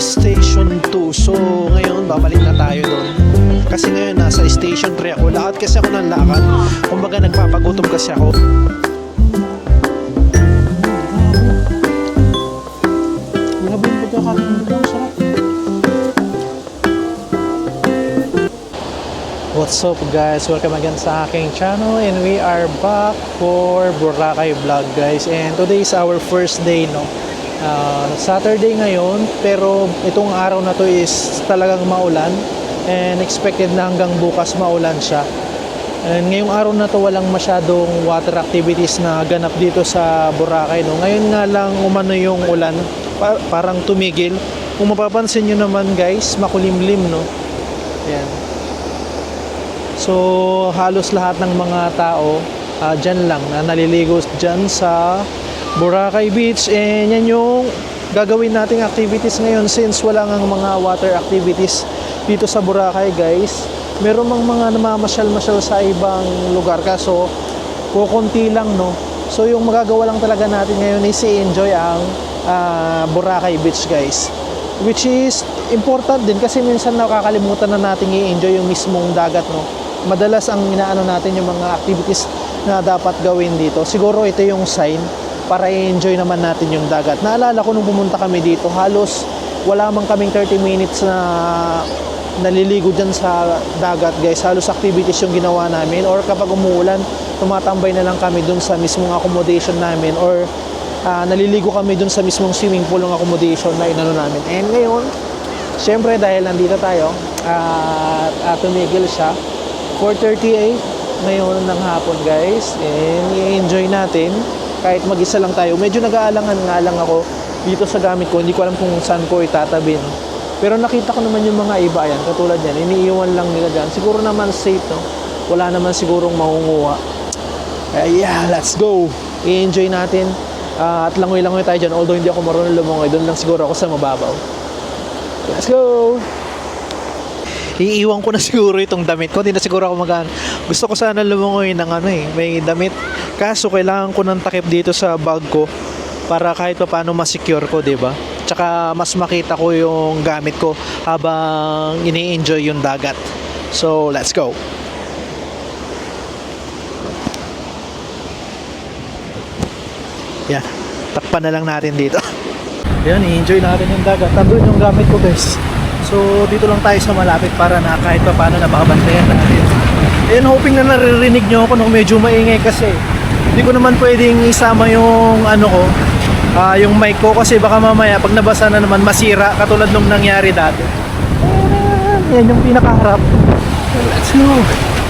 Station 2. So ngayon babalik na tayo doon. Kasi ngayon nasa Station 3 ako. Lakad kasi ako ng lakad. Kumbaga nagpapagutom kasi ako. Grabe yung pagkakaroon mo lang. Sarap. What's up guys? Welcome again sa aking channel. And we are back for Boracay vlog guys. And today is our first day, no? Saturday ngayon, pero itong araw na to is talagang maulan and expected na hanggang bukas maulan siya. And ngayong araw na to walang masyadong water activities na ganap dito sa Boracay, no? Ngayon nga lang umano yung ulan, parang tumigil. Kung mapapansin nyo naman guys, makulimlim, no? Yan. So halos lahat ng mga tao dyan lang na naliligo dyan sa Boracay Beach, and yan yung gagawin nating activities ngayon since wala ngang mga water activities dito sa Boracay guys. Meron mang mga namamasyal-masyal sa ibang lugar kaso kukunti lang, no? So yung magagawa lang talaga natin ngayon is i-enjoy ang Boracay Beach guys, which is important din kasi minsan nakakalimutan na natin i-enjoy yung mismong dagat, no? Madalas ang inaano natin yung mga activities na dapat gawin dito. Siguro ito yung sign para i-enjoy naman natin yung dagat. Naalala ko nung pumunta kami dito, halos wala mang kaming 30 minutes na naliligo dyan sa dagat guys. Halos activities yung ginawa namin, or kapag umuulan, tumatambay na lang kami dun sa mismong accommodation namin, or naliligo kami dun sa mismong swimming pool ng accommodation na inano namin. And ngayon, syempre dahil nandito tayo at tumigil siya, 4:38 ngayon ng hapon guys, and i-enjoy natin kahit mag-isa lang tayo. Medyo nag-aalangan nga lang ako dito sa gamit ko. Hindi ko alam kung saan ko itatabi, no? Pero nakita ko naman yung mga iba, yan, katulad yan, iniiwan lang nila dyan. Siguro naman safe, no? Wala naman sigurong makunguha. Yeah, let's go! I-enjoy natin. At langoy-langoy tayo dyan. Although hindi ako marunong lumangoy, doon lang siguro ako sa mababaw. Let's go! Iiwan ko na siguro itong damit ko. Hindi na siguro ako gusto ko sana lumangoy ng may damit. Kaso kailangan ko ng takip dito sa bag ko para kahit pa paano ma-secure ko, 'di ba? Tsaka mas makita ko yung gamit ko habang ini-enjoy yung dagat. So, let's go. Yan. Takpan na lang natin dito. Yan, i-enjoy natin yung dagat. Nandun yung gamit ko, guys. So dito lang tayo sa malapit para na kahit pa paano na makabantayan natin. And hoping na naririnig nyo ako nung medyo maingay kasi hindi ko naman pwedeng isama yung yung mic ko kasi baka mamaya pag nabasa na naman masira katulad nung nangyari dati. Yan yung pinakaharap. Let's go.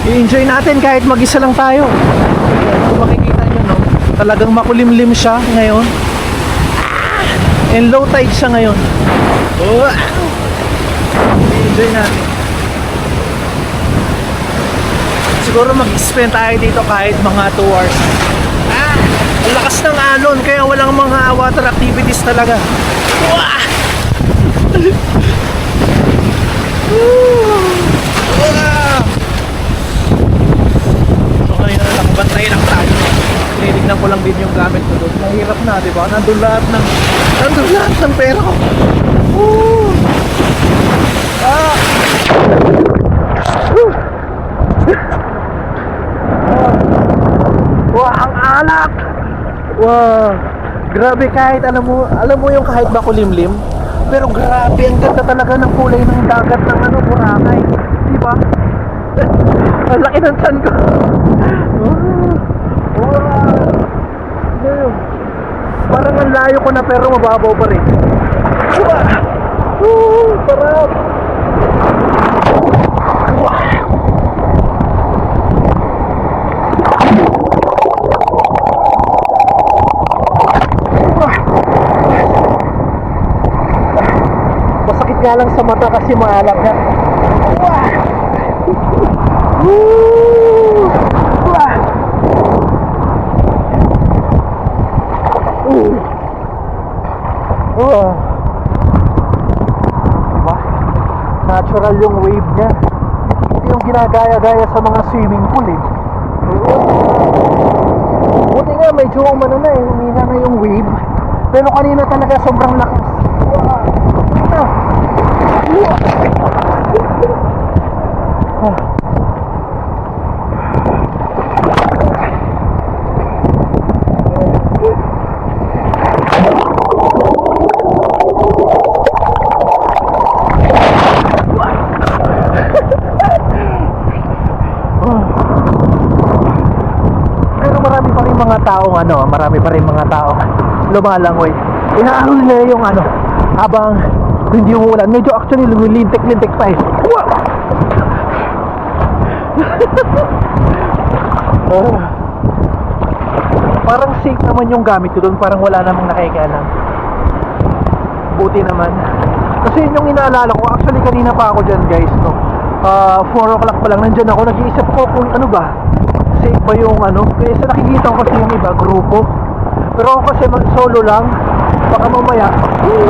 I-enjoy natin kahit mag-isa lang tayo. Kung makikita nyo, no, talagang makulimlim siya ngayon. And low tide siya ngayon. Enjoy natin. Siguro mag-spend tayo dito kahit mga 2 hours. Ang lakas ng alon kaya walang mga water activities talaga. So ngayon na lang, bantay lang tayo. Tinignan ko lang din yung gamit ko doon. Mahirap na, diba? Nandun lahat ng pera ko. Wah, ang alak. Wah, grabe, kahit alam mo yung kahit makulimlim, pero grabe ang ganda talaga ng kulay ng dagat ng Boracay, di ba? Ang laki ng tiyan ko. Wow. Parang ang layo ko na pero mababaw pa rin. Sarap. Masakit nga lang sa mata kasi maalam na. Diba? Natural yung wave niya. Hindi yung ginagaya-gaya sa mga swimming pool, eh. Buti nga medyo umano na eh, humina na yung wave. Pero kanina talaga sobrang lakas. Marami pa rin mga tao lumalangoy. Inaahol nila yung habang hindi umuulan. Medyo actually lumilintik-lintik pa eh. Parang safe naman yung gamit ko doon. Parang wala namang nakikialam. Buti naman. Kasi yun yung inaalala ko. Actually kanina pa ako dyan guys, no? 4 o'clock pa lang nandyan ako. Nag-iisip ko kung ano ba, safe ba yung kaya sa nakikita ko kasi yung iba grupo, pero ako kasi solo lang, baka mamaya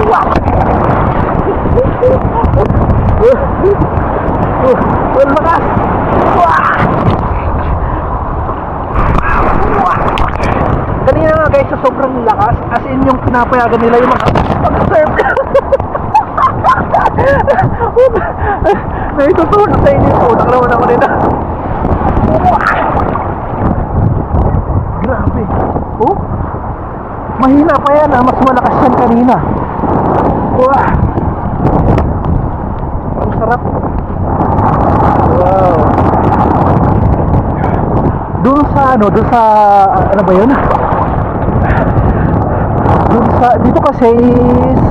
lakas. Kanina nga guys, sa sobrang lakas, as in yung pinapayagan nila yung mga pag-surf. Naitutulog sa inyo po, nakalawan ako nila. Grabe. Oh, mahina pa yan mas malakas yan kanina. Wow, ang sarap. Wow. Doon sa ano ba yun? Doon sa, dito kasi is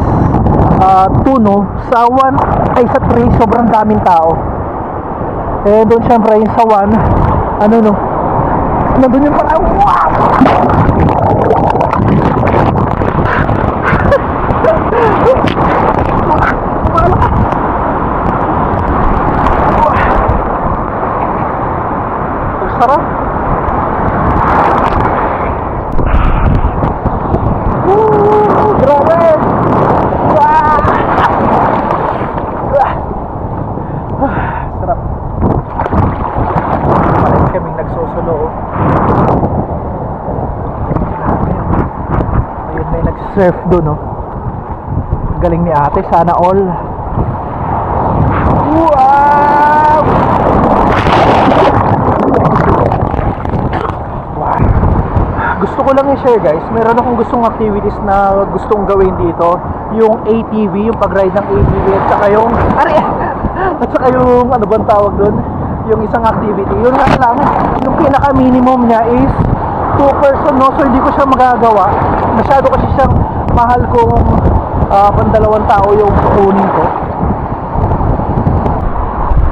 2 no, sa 1 ay sa 3 sobrang daming tao. Eh doon syempre yung sa 1 nandun yung parang wow! Ang sarap. Grabe! Sarap. Parang kaming nagsusulo. Ayun, may nag-surf doon, no? Galing ni ate, sana all. Wow! Wow! Gusto ko lang i-share guys, meron akong gustong activities na gustong gawin dito. Yung ATV, yung pag-ride ng ATV, at saka yung at saka yung ano bang tawag doon, yung isang activity. Yun nga lang, yung pinaka minimum niya is 2 person, no? So hindi ko siya magagawa. Masyado kasi siyang mahal kung pandalawang tao yung kukunin ko.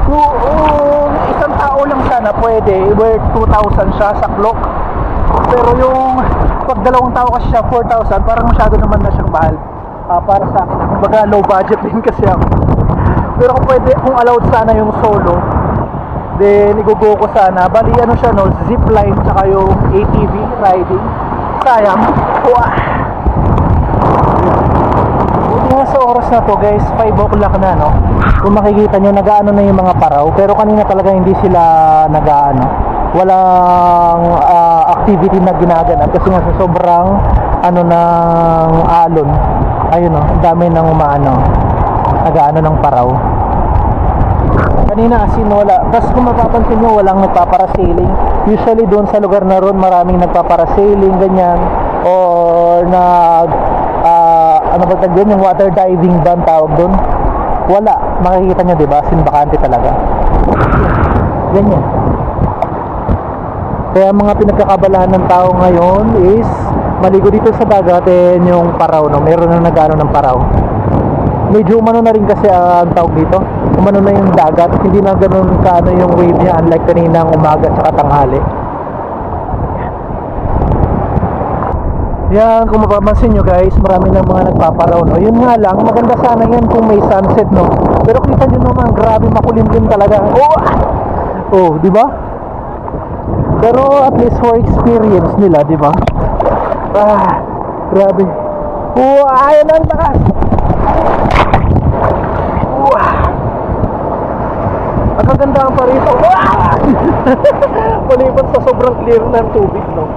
So isang tao lang sana pwede, worth 2,000 siya sa clock. Pero yung pag dalawang tao kasi siya 4,000, parang masyado naman na siyang mahal para sa akin. Kumbaga low budget din kasi ako. Pero kung pwede, kung allowed sana yung solo, then igugo ko sana. Bali siya, no, zipline tsaka yung ATV riding. Sayang. Wow. Buti sa oras na to guys, 5 o'clock na, no. Kung makikita nyo, nag-aano na yung mga paraw. Pero kanina talaga hindi sila nag-aano. Walang activity na ginaganap kasi nga sa sobrang ng alon. Ayun, no, dami nang nag-aano ng paraw. Kanina asin wala. Tapos kung mapapansin nyo, walang nagpaparasailing. Usually doon sa lugar na ron, maraming nagpaparasailing, ganyan. Or ano ba tawag yun? Yung water diving ba ang tawag doon? Wala. Makikita nyo, diba? Asin bakante talaga. Ganyan. Kaya mga pinagkakabalahan ng tao ngayon is maligo dito sa dagat yung paraw, no? Meron na nag-ano ng paraw. Medyo umano na rin kasi ang tawag dito. Umano na yung dagat, hindi na ganun kaano yung wave niya unlike kaninang umaga at tanghali. Yan, kung mapapansin nyo guys, marami ng mga nagpaparaw, no? Yun nga lang, maganda sana yan kung may sunset, no? Pero kita nyo naman, grabe makulimlim talaga. Oh, di ba? Pero at least for experience nila, di ba? Grabe. Ayan ang lakas. Ang kagandahan pa rito. Maliban sa sobrang clear ng tubig, no?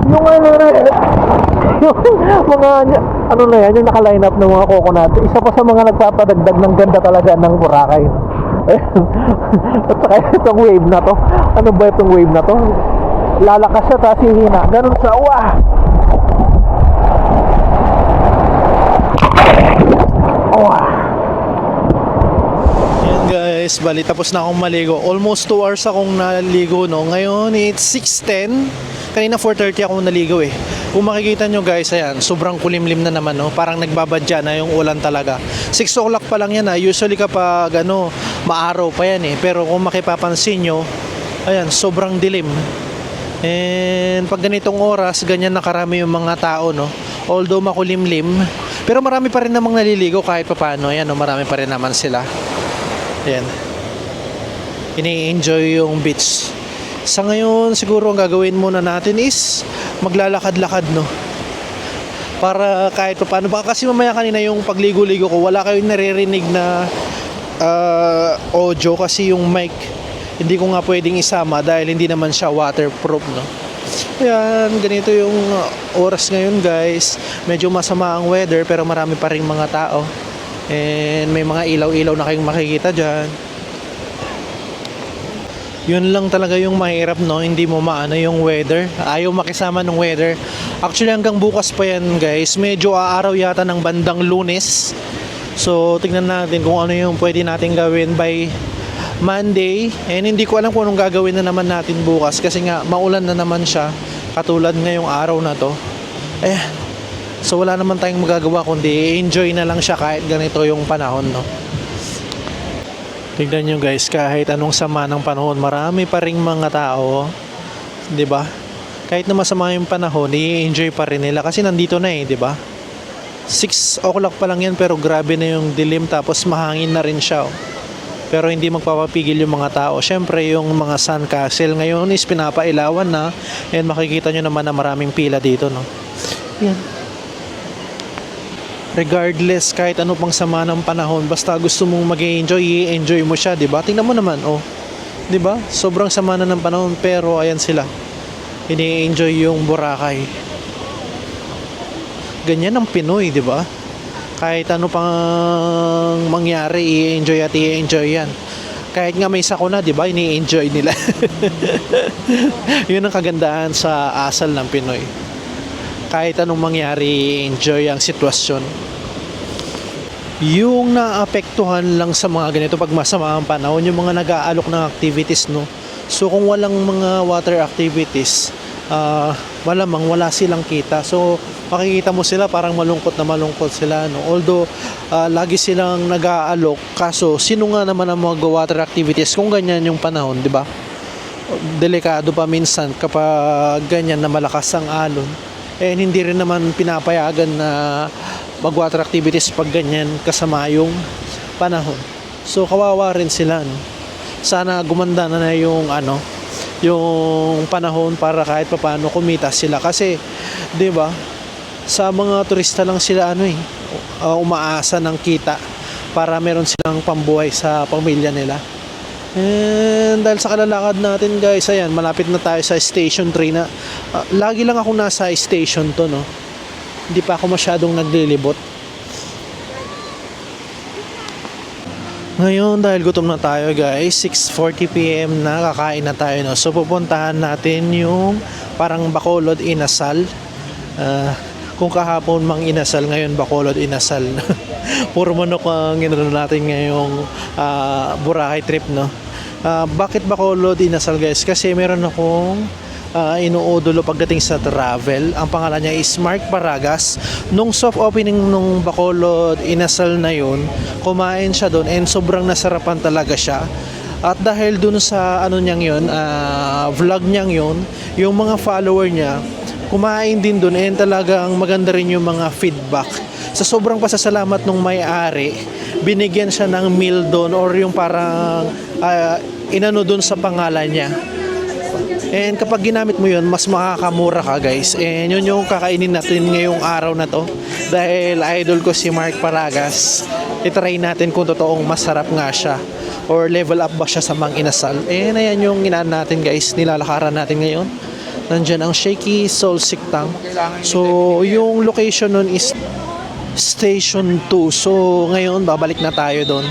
Yung ano na yan, yung mga ano na yan, yung naka-line up ng mga coconut, isa pa sa mga nagpapadagdag ng ganda talaga ng Boracay. At saka itong wave na to, ano ba itong wave na to? Lalakas siya tapos hihina, ganun siya. Wah! Wah! Yan guys, bali tapos na akong maligo. Almost 2 hours akong naligo, no. Ngayon it's 6:10. Kanina 4:30 ako naligo eh. Kung makikita nyo guys, ayan, sobrang kulimlim na naman, no. Parang nagbabadya na yung ulan talaga. 6 o'clock pa lang yan, ha. Usually kapag ano, maaraw pa yan eh. Pero kung makipapansin nyo, ayan, sobrang dilim. And pag ganitong oras, ganyan nakarami yung mga tao, no. Although makulimlim, pero marami pa rin namang naliligo kahit papaano. Ayan, no, marami pa rin naman sila. Ayan. Ini-enjoy yung beach. Sa ngayon, siguro ang gagawin muna natin is maglalakad-lakad, no. Para kahit paano, baka kasi mamaya kanina yung pagligo-ligo ko, wala kayong naririnig na audio kasi yung mic hindi ko nga pwedeng isama dahil hindi naman siya waterproof, no. Ayan, ganito yung oras ngayon guys. Medyo masama ang weather pero marami pa ring mga tao. And may mga ilaw-ilaw na kayong makikita dyan. Yun lang talaga yung mahirap, no. Hindi mo maano yung weather. Ayaw makisama ng weather. Actually hanggang bukas pa yan guys. Medyo aaraw yata ng bandang Lunes. So tignan natin kung ano yung pwede natin gawin by Monday. And hindi ko alam kung anong gagawin na naman natin bukas. Kasi nga maulan na naman siya. Katulad ngayong araw na to. So wala naman tayong magagawa kundi enjoy na lang siya kahit ganito yung panahon, no. Tignan nyo guys, kahit anong sama ng panahon, marami pa ring mga tao, 'di ba? Kahit na masama yung panahon, i-enjoy pa rin nila kasi nandito na eh, 'di ba? 6 o'clock pa lang yan pero grabe na yung dilim tapos mahangin na rin siya. Oh. Pero hindi magpapapigil yung mga tao. Syempre yung mga sandcastle ngayon is pinapailawan na and makikita nyo naman na maraming pila dito, no. Yan. Regardless kahit ano pang sama ng panahon, basta gusto mong mag-enjoy, i-enjoy mo siya, 'di ba? Tingnan mo naman, oh. 'Di ba? Sobrang sama na ng panahon pero ayan sila. Ini-enjoy yung Boracay. Ganyan ang Pinoy, 'di ba? Kahit ano pang mangyari, i-enjoy at i-enjoy 'yan. Kahit nga may sakuna, 'di ba? Ini-enjoy nila. 'Yun ang kagandahan sa asal ng Pinoy. Kahit anong mangyari, enjoy ang sitwasyon. Yung naapektuhan lang sa mga ganito pag masama ang panahon, yung mga nag-aalok ng activities, no. So kung walang mga water activities, malamang wala silang kita. So makikita mo sila parang malungkot na malungkot sila, no. Although lagi silang nag-aalok, kaso sino nga naman ang mag-water activities kung ganyan yung panahon, di ba? Delikado pa minsan kapag ganyan na malakas ang alon. And hindi rin naman pinapayagan na mag-water activities pag ganyan kasama yung panahon. So kawawa rin sila, no? Sana gumanda na yung ano, yung panahon para kahit papaano kumita sila kasi 'di ba? Sa mga turista lang sila umaasa ng kita para meron silang pambuhay sa pamilya nila. And dahil sa kalalakad natin guys, ayan, malapit na tayo sa station 3 na lagi lang ako nasa station to, no. Hindi pa ako masyadong naglilibot. Ngayon dahil gutom na tayo guys, 6:40 PM na, kakain na tayo, no. So pupuntahan natin yung parang Bacolod Inasal. Kung kahapon mang inasal, ngayon Bacolod Inasal. Puro manok ang ginano natin ngayong Boracay trip, no. Bakit Bacolod Inasal guys? Kasi meron akong inuudulo pagdating sa travel. Ang pangalan niya is Mark Paragas. Nung soft opening nung Bacolod Inasal na yun, kumain siya doon and sobrang nasarapan talaga siya. At dahil dun sa ano niyang yun, vlog niyang yun, yung mga follower niya kumain din doon and talagang maganda rin yung mga feedback. Sa sobrang pasasalamat nung may-ari, binigyan siya ng meal doon or yung parang inano doon sa pangalan niya. And kapag ginamit mo yun, mas makakamura ka guys. And yun yung kakainin natin ngayong araw na to. Dahil idol ko si Mark Paragas. I-try natin kung totoong masarap nga siya. Or level up ba siya sa Mang Inasal. And ayan yung ginaan natin guys. Nilalakaran natin ngayon. Nandyan ang Shaky Soul Siktang. So, yung location nun is Station 2. So, ngayon, babalik na tayo doon.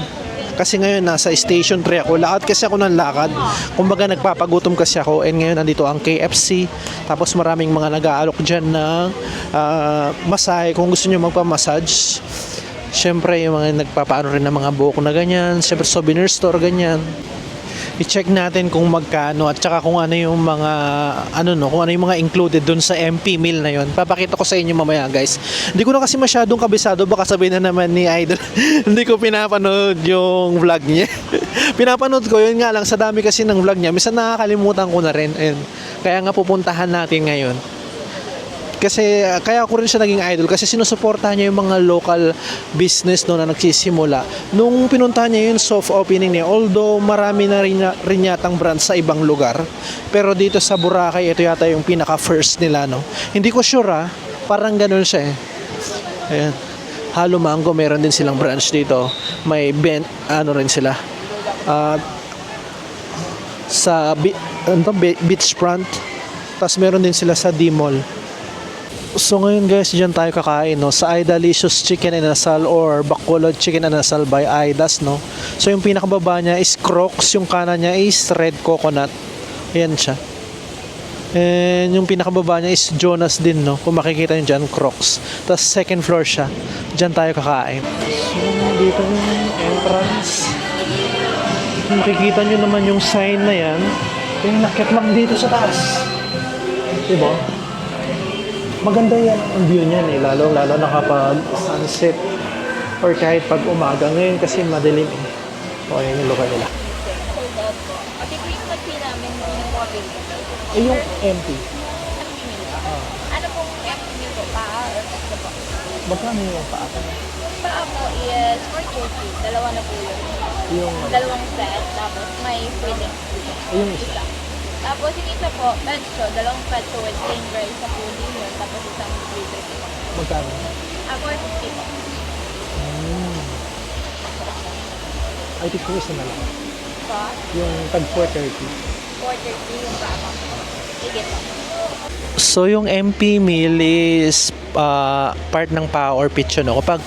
Kasi ngayon, nasa Station 3 ako. Lakad kasi ako ng lakad. Kumbaga, nagpapagutom kasi ako. And ngayon, nandito ang KFC. Tapos, maraming mga nag-aalok dyan ng masahe. Kung gusto nyo magpa-massage. Siyempre, yung mga nagpapaano rin ng mga buhok na ganyan. Siyempre, souvenir store, ganyan. I-check natin kung magkano at saka kung ano yung mga kung ano yung mga included dun sa MP meal na yon. Papakita ko sa inyo mamaya, guys. Hindi ko na kasi masyadong kabisado, baka sabihin na naman ni Idol hindi ko pinapanood yung vlog niya. Pinapanood ko yun nga lang, sa dami kasi ng vlog niya minsan nakakalimutan ko na rin. And kaya nga pupuntahan natin ngayon. Kasi kaya ko rin siya naging idol kasi sinusuportahan niya yung mga local business no, na nagsisimula. Nung pinuntahan niya yung soft opening niya, although marami na rin yatang brand sa ibang lugar, pero dito sa Boracay, ito yata yung pinaka first nila. No? Hindi ko sure parang ganun siya eh. Ayan. Halo Mango, meron din silang branch dito. May rin sila. Sa beachfront. Tapos meron din sila sa D-Mall. So ngayon guys, dyan tayo kakain no, sa Idalicious Chicken and Asal or Bacolod Chicken and Asal by Idas no. So yung pinakababa niya is Crocs, yung kanan niya is Red Coconut. Ayan siya. And yung pinakababa niya is Jonas din no. Kung makikita niyo dyan, Crocs. Tapos second floor siya. Dyan tayo kakain. So dito yung entrance. Makikita niyo naman yung sign na yan. Yung nakit lang dito sa taas. Diba? Maganda yan ang view niyan eh, lalo na kapag sunset or kahit pag umaga. Ngayon kasi madilim eh. O, yun yung lugar nila. Pati po yung mag-pay namin yung mga bill. Yung empty. Ano pong empty nyo po? Paa or pasta po? Magkano yung paa? Paa po is 430. Dalawa na po yun. Yung Dalawang set, tapos may free din. yung isa. Isa. Tapos yung isa po, pecho, dalawang pecho with plain rice sa pudding yun, tapos isang free drink po. Magkano? 450 po. I think ko isa na lang. So, Yung tag 430. 430 yung paa po. Sige po. So yung MP meal is part ng paa or pitcho no. Kapag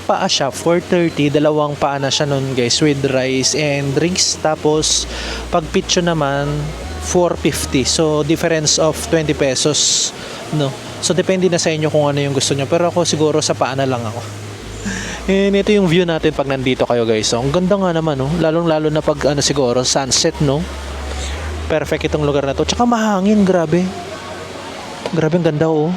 paa siya 430, dalawang paa na siya nun guys with rice and drinks. Tapos pag pitcho naman 450. So difference of 20 pesos no. So depende na sa inyo kung ano yung gusto nyo. Pero ako siguro sa paa na lang ako. And ito yung view natin pag nandito kayo guys. So, ang ganda nga naman no. Lalong-lalo na pag siguro sunset no. Perfect itong lugar na to. Tsaka mahangin, grabe. Grabe ang ganda oh.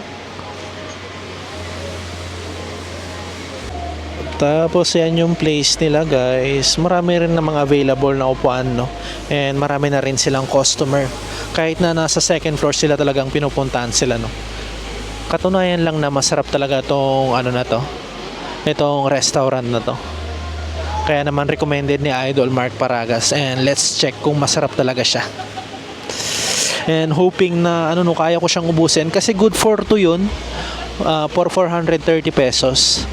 Tapos yan yung place nila guys. Marami rin na mga available na upuan no. And marami na rin silang customer. Kahit na nasa second floor sila talagang pinupuntahan sila no. Katunayan lang na masarap talaga tong na to. Itong restaurant na to. Kaya naman recommended ni Idol Mark Paragas. And let's check kung masarap talaga siya. And hoping na kaya ko siyang ubusin kasi good for 2 yun. For 430 pesos.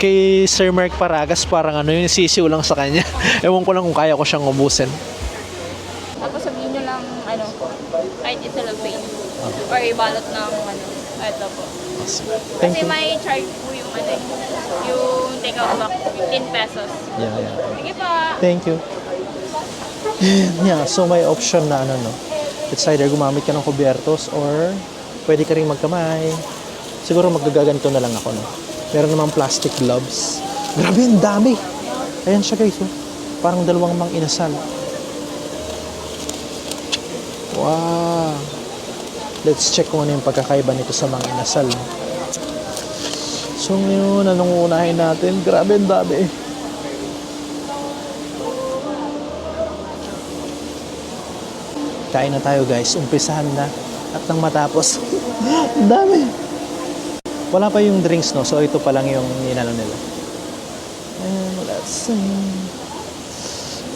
Kay Sir Mark Paragas parang yung sisiw lang sa kanya. Ewan ko lang kung kaya ko siyang ubusin. Tapos sabihin nyo lang, kahit isa lang paint. Or ibalot ng, ito po. Thank Kasi you. may charge po yung, yung take out back, 15 pesos. Yeah. Sige pa. Thank you. Yeah, so may option na it's either gumamit ka ng kubyertos or pwede ka rin magkamay. Siguro magagaganito na lang ako no. Meron namang plastic gloves. Grabe, ang dami. Ayan siya guys. Parang dalawang mang inasal. Wow. Let's check kung ano yung pagkakaiba nito sa mang inasal. So ngayon, anong unahin natin? Grabe, ang dami. Kain na tayo guys. Umpisahan na. At nang matapos. Ang dami. Wala pa yung drinks no. So ito pa lang yung ninano nila. And let's see.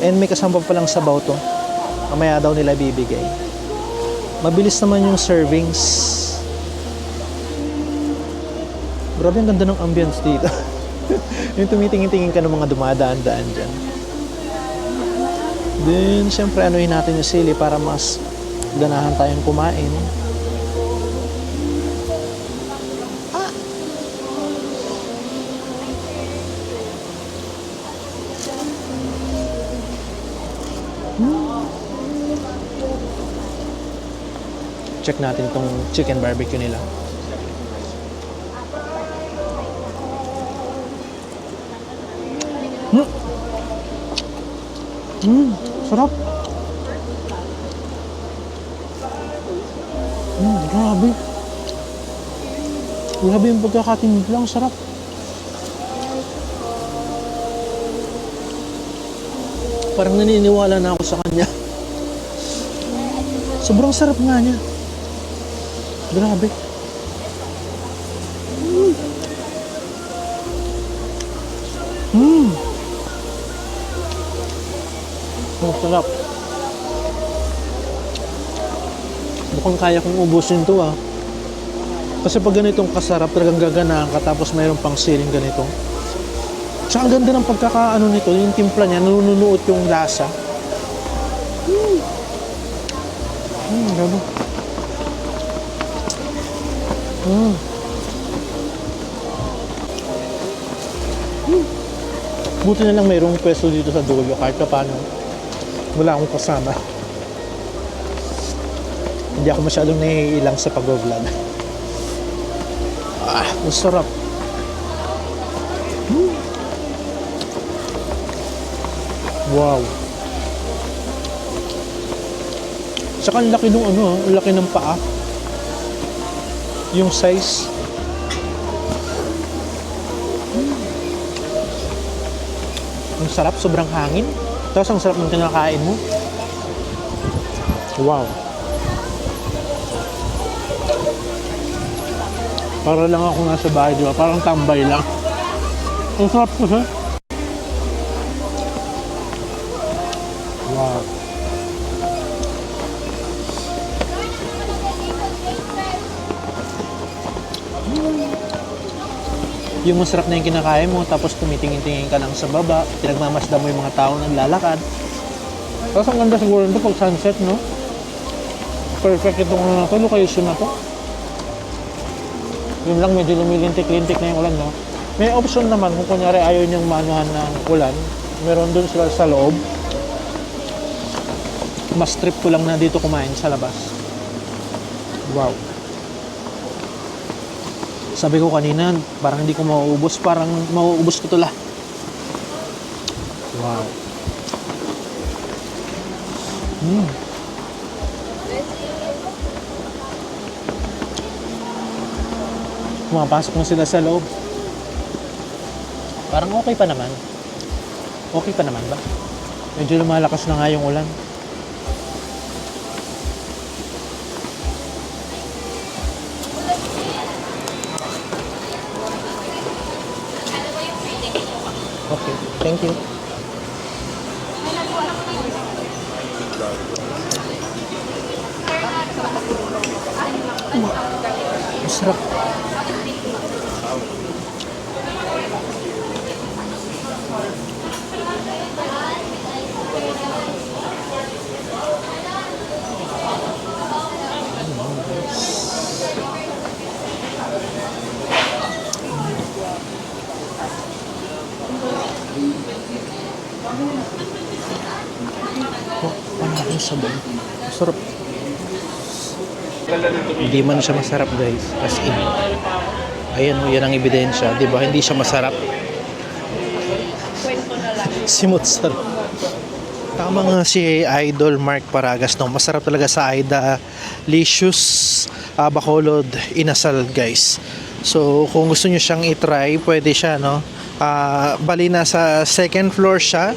And may kasama pa lang sabaw to. Mamaya daw nila bibigay. Mabilis naman yung servings. Grabe ang ganda ng ambience dito. Yung tumitingin-tingin ka ng mga dumadaan-daan dyan. Then, syempre, anuhin natin yung sili para mas ganahan tayong kumain. Check natin tong chicken barbecue nila. Sarap. Grabe. Grabe yung pagkakatinig lang, sarap. Parang naniniwala na ako sa kanya. Sobrang sarap nga niya. Grabe. Ang sarap. Mukhang kaya kong ubusin to ah. Kasi pag ganitong kasarap, talagang gaganahan ka tapos mayroon pang siling ganito. Tsaka ang ganda ng pagkakaano nito, yung timpla niya, nanunuot yung lasa. Grabe. Buti na lang mayroong pwesto dito sa dulo kahit pa paano wala akong kasama. Hindi ako masyadong naiilang sa pag-vlog. Ang sarap. Wow. Saka ang laki nung ang laki ng paa. Yung size. Ang sarap, sobrang hangin. Tapos ang sarap ng kinakain mo. Wow. Para lang ako nasa bahay, di ba? Parang tambay lang. Ang sarap ko siya. Wow. Yung masarap na yung kinakain mo, tapos tumitingin-tingin ka lang sa baba, pinagmamasdan mo yung mga tao naglalakad. Tapos ang ganda siguro nito pag sunset, no? Perfect itong location na to. Yun lang, medyo lumilintik-lintik na yung ulan, no? May option naman kung kunyari ayaw niyang maanuhan ng ulan, meron dun sila sa loob. Mas trip ko lang na dito kumain sa labas. Wow. Sabi ko kanina, parang hindi ko mauubos. Parang mauubos ko ito lahat. Wow. Pumapasok na sila sa loob. Parang okay pa naman. Okay pa naman ba? Medyo lumalakas na nga yung ulan. Okay, thank you. Masarap. Ang sabay. Masarap. Hindi man siya masarap, guys. As in. Ayan o, yan ang ebidensya. Diba? Hindi siya masarap. Simot sarap. Tama nga si Idol Mark Paragas, no? Masarap talaga sa Aida Licious Bacolod Inasal, guys. So, kung gusto nyo siyang itry, pwede siya, no? Bali na sa second floor siya.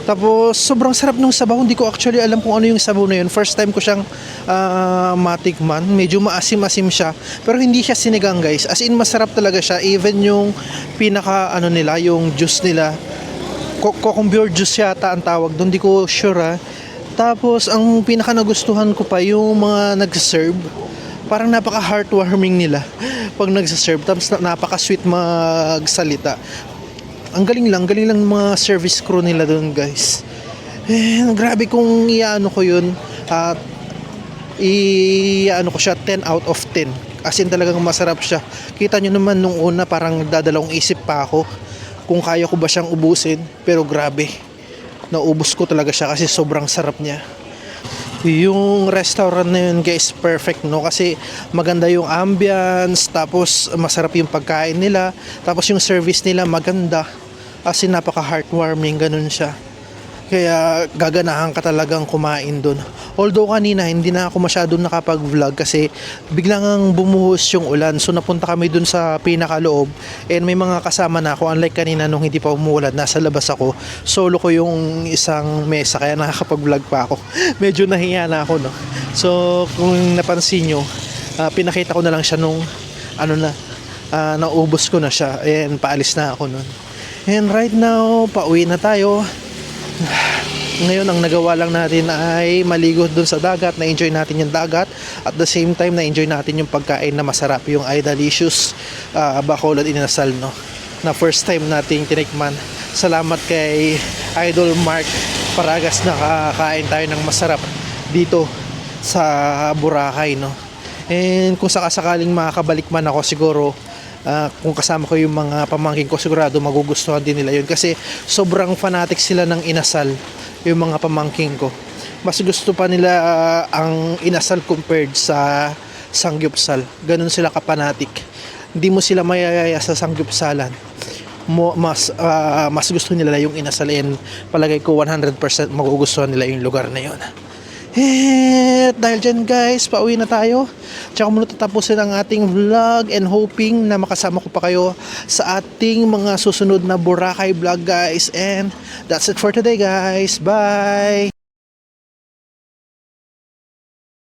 Tapos, sobrang sarap ng sabaw. Hindi ko actually alam kung ano yung sabaw na yun. First time ko siyang matikman. Medyo maasim-asim siya. Pero hindi siya sinigang, guys. As in, masarap talaga siya. Even yung pinaka, nila, yung juice nila. Cucumber juice yata ang tawag doon. Hindi ko sure, Tapos, ang pinaka nagustuhan ko pa, yung mga nag-serve. Parang napaka-heartwarming nila pag nagsaserve. Tapos napaka-sweet magsalita. Ang galing lang mga service crew nila doon, guys. Grabe kung iano ko yun. At ano ko siya 10 out of 10. As in talagang masarap siya. Kita nyo naman nung una parang nagdadalawang isip pa ako kung kaya ko ba siyang ubusin. Pero grabe, naubos ko talaga siya kasi sobrang sarap niya. Yung restaurant na yun guys, perfect no, kasi maganda yung ambience, tapos masarap yung pagkain nila, tapos yung service nila maganda, as in napaka heartwarming, ganun siya. Kaya gaganahan ka talagang kumain dun. Although kanina hindi na ako masyadong nakapag-vlog kasi biglang bumuhos yung ulan. So napunta kami dun sa pinakaloob and may mga kasama na ako. Unlike kanina nung hindi pa umuulan, nasa labas ako. Solo ko yung isang mesa kaya nakakapag-vlog pa ako. Medyo nahiya na ako no. So kung napansin nyo, pinakita ko na lang siya nung naubos ko na siya and paalis na ako nun. And right now, pauwi na tayo. Ngayon ang nagawa lang natin ay maligo dun sa dagat, na-enjoy natin yung dagat, at the same time na-enjoy natin yung pagkain na masarap, yung Idalicious Bacolod Inasal no, na first time nating tinikman. Salamat kay Idol Mark Paragas na kakain tayo ng masarap dito sa Boracay no. And kung sakasakaling makakabalik man ako, siguro kung kasama ko yung mga pamangkin ko, sigurado magugustuhan din nila yun kasi sobrang fanatic sila ng inasal, yung mga pamangkin ko. Mas gusto pa nila ang inasal compared sa sangyupsal. Ganun sila kapanatic. Hindi mo sila mayayaya sa sangyupsalan. Mas gusto nila yung inasal and palagay ko 100% magugustuhan nila yung lugar na yun. Dahil dyan guys, pauwi na tayo. Tsaka muna tatapusin ang ating vlog and hoping na makasama ko pa kayo sa ating mga susunod na Boracay vlog guys. And that's it for today guys. Bye!